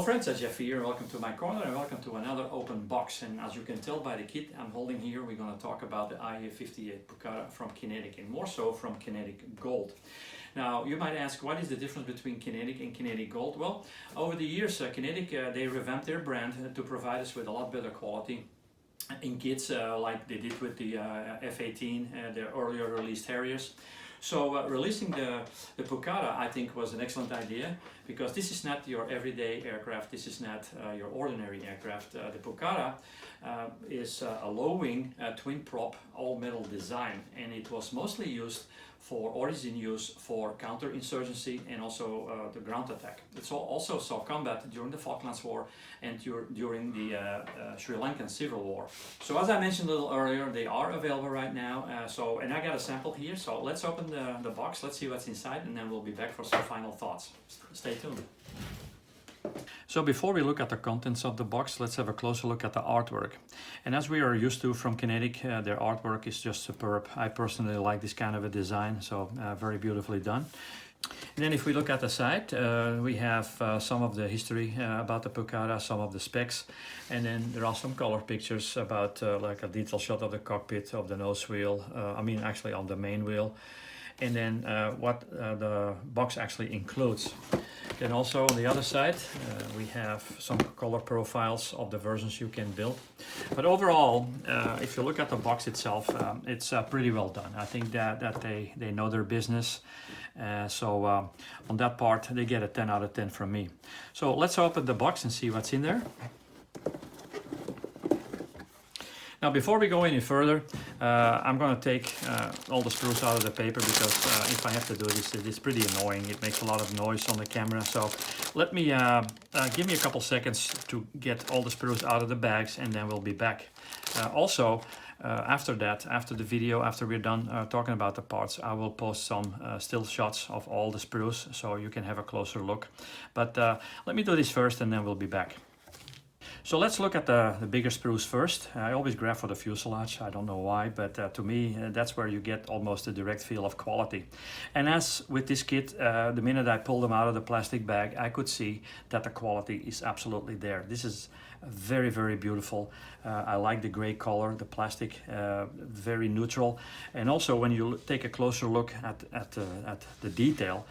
friends, it's Jeff here. Welcome to my corner and welcome to another open box. And as you can tell by the kit I'm holding here, we're going to talk about the IA-58 Pucara from Kinetic, and more so from Kinetic Gold. Now you might ask, what is the difference between Kinetic and Kinetic Gold? Well, over the years Kinetic they revamped their brand to provide us with a lot better quality in kits, like they did with the F-18, their earlier released Harriers. So releasing the Pucara, I think, was an excellent idea, because this is not your everyday aircraft, this is not your ordinary aircraft. The Pucara is a low-wing twin-prop all-metal design, and it was mostly used for, or is in use for, counterinsurgency and also the ground attack. It also saw combat during the Falklands War and during the Sri Lankan Civil War. So as I mentioned a little earlier, they are available right now. And I got a sample here, so let's open the box, let's see what's inside, and then we'll be back for some final thoughts. Stay tuned. So before we look at the contents of the box, let's have a closer look at the artwork. And as we are used to from Kinetic, their artwork is just superb. I personally like this kind of a design, so very beautifully done. And then if we look at the side, we have some of the history about the Pucara, some of the specs, and then there are some color pictures about like a detailed shot of the cockpit, of the nose wheel, actually on the main wheel, and then what the box actually includes. Then also on the other side we have some color profiles of the versions you can build. But overall, if you look at the box itself, it's pretty well done. I think that they know their business. On that part, they get a 10 out of 10 from me. So let's open the box and see what's in there. Now, before we go any further, I'm going to take all the screws out of the paper, because if I have to do this, it's pretty annoying. It makes a lot of noise on the camera. So let me give me a couple seconds to get all the screws out of the bags, and then we'll be back. After that, after the video, after we're done talking about the parts, I will post some still shots of all the sprues so you can have a closer look. But let me do this first, and then we'll be back. So let's look at the bigger sprues first. I always grab for the fuselage, I don't know why, but to me that's where you get almost a direct feel of quality. And as with this kit, the minute I pulled them out of the plastic bag, I could see that the quality is absolutely there. This is very, very beautiful. I like the gray color, the plastic, very neutral. And also when you take a closer look at the detail,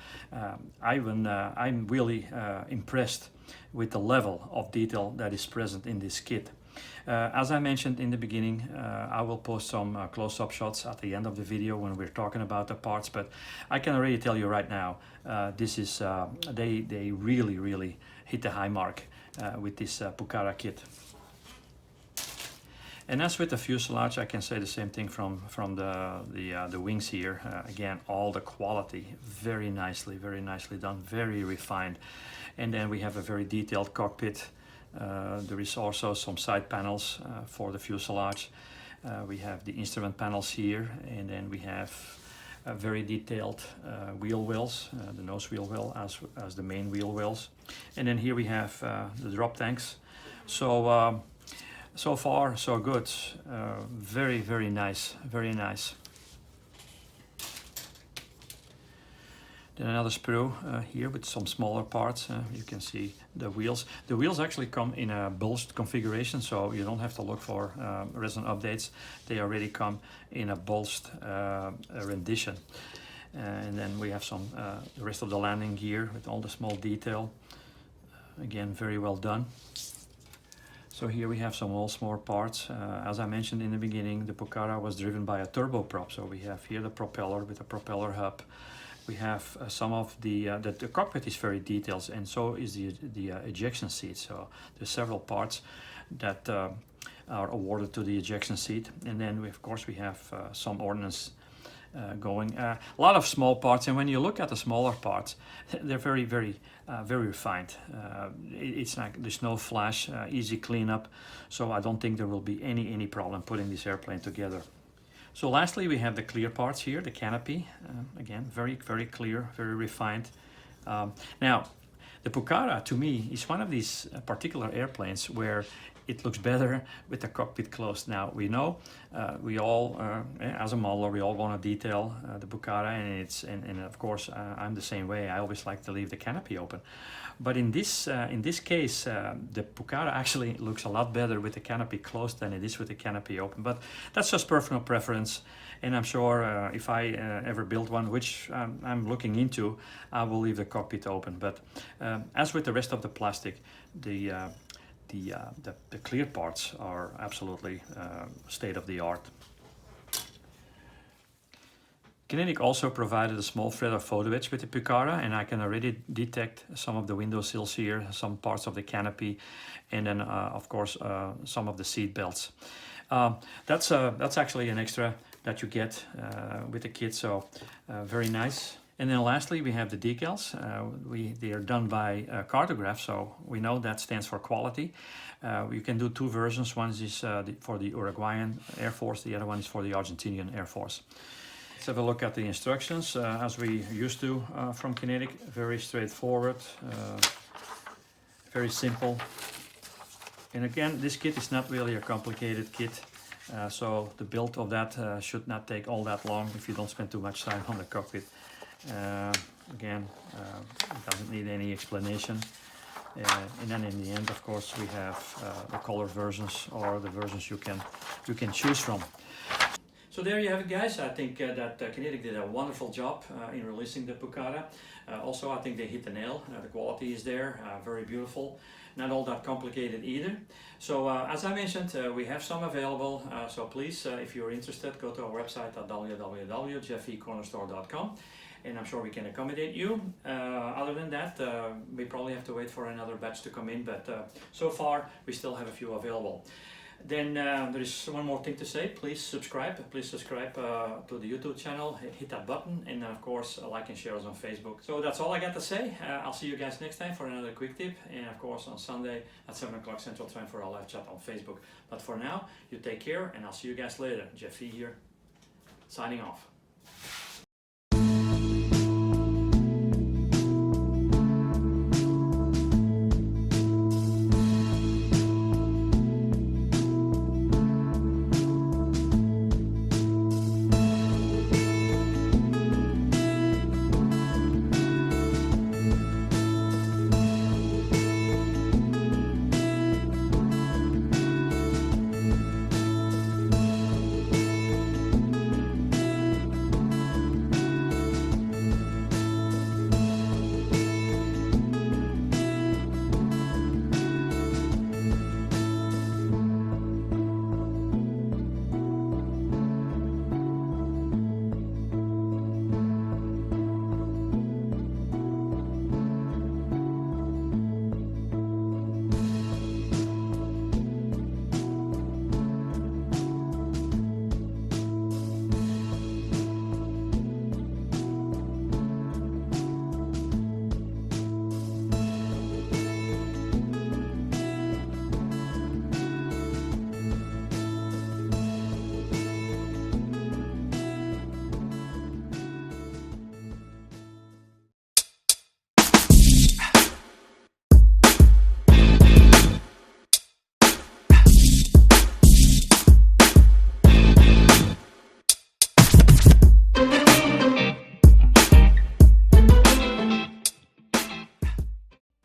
I'm really impressed with the level of detail that is present in this kit. As I mentioned in the beginning, I will post some close-up shots at the end of the video when we're talking about the parts, but I can already tell you right now, this is they really hit the high mark with this Pucara kit. And as with the fuselage, I can say the same thing from the wings here. Again, all the quality, very nicely done, very refined. And then we have a very detailed cockpit. There is also some side panels for the fuselage. We have the instrument panels here, and then we have very detailed wheel wells, the nose wheel well as the main wheel wells. And then here we have the drop tanks. So so far so good. Very nice, very nice. Then another sprue here with some smaller parts. You can see the wheels. The wheels actually come in a bulged configuration, so you don't have to look for resin updates. They already come in a bulged rendition. And then we have some the rest of the landing gear with all the small detail. Again, very well done. So here we have some all small parts. As I mentioned in the beginning, the Pucara was driven by a turboprop. So we have here the propeller with a propeller hub. We have some of the cockpit is very detailed, and so is the ejection seat. So there's several parts that are awarded to the ejection seat. And then of course we have some ordnance going. A lot of small parts, and when you look at the smaller parts, they're very refined. It's like there's no flash, easy cleanup. So I don't think there will be any problem putting this airplane together. So lastly, we have the clear parts here, the canopy. Again, very clear, very refined. Now, the Pucara, to me, is one of these particular airplanes where it looks better with the cockpit closed. Now we know, we all, as a modeler, we all want to detail the Pucara, and of course I'm the same way. I always like to leave the canopy open. But in this case, the Pucara actually looks a lot better with the canopy closed than it is with the canopy open. But that's just personal preference, and I'm sure if I ever build one, which I'm looking into, I will leave the cockpit open. But as with the rest of the plastic, the clear parts are absolutely state of the art. Kinetic also provided a small thread of photo etch with the Pucara, and I can already detect some of the window sills here, some parts of the canopy, and then of course some of the seat belts. That's actually an extra that you get with the kit, so very nice. And then lastly, we have the decals. They are done by Cartograph, so we know that stands for quality. You can do two versions. One is for the Uruguayan Air Force, the other one is for the Argentinian Air Force. Let's have a look at the instructions as we used to from Kinetic. Very straightforward, very simple. And again, this kit is not really a complicated kit, so the build of that should not take all that long if you don't spend too much time on the cockpit. Again, it doesn't need any explanation. And then in the end, of course, we have the color versions, or the versions you can choose from. So there you have it, guys. I think that Kinetic did a wonderful job in releasing the Pucara. Also, I think they hit the nail. The quality is there, very beautiful. Not all that complicated either. So as I mentioned, we have some available. So please, if you're interested, go to our website at www.jeffecornerstore.com. And I'm sure we can accommodate you. Other than that, we probably have to wait for another batch to come in, but so far we still have a few available. Then there is one more thing to say. Please subscribe. Please subscribe to the YouTube channel. Hit that button, and then of course like and share us on Facebook. So that's all I got to say. I'll see you guys next time for another quick tip, and of course on Sunday at 7 o'clock Central Time for our live chat on Facebook. But for now, you take care, and I'll see you guy later. Jeffy here, signing off.